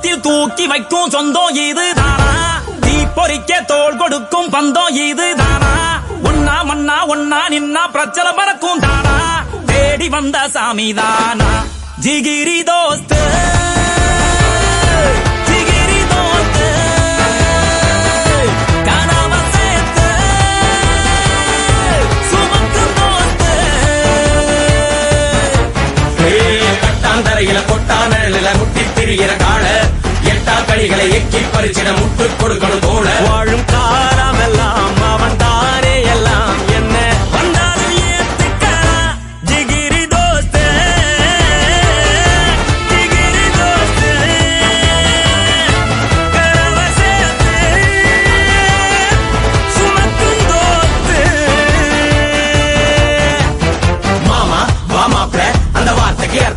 தூரத்தில் தூக்கி வைக்கும் சொந்தம் இது தானா தீ பொறிக்க தோள் கொடுக்கும் பந்தம் இது தானா ஒன்னா மண்ணா ஒன்னா நின்னா பிரச்சனை பறக்கும் தானா தேடி வந்த சாமி தானா ஜிகிரி தோஸ்து ஜிகிரி தோஸ்து காணாம சேர்த்து சுமக்கு தோஸ்து கட்டாந்தரையில கொட்டானல முட்டி திரிகிற கால எட்டா கடிகளை எக்கி பறிச்சிட முட்டு கொடுக்கணும் தோழ வாழும்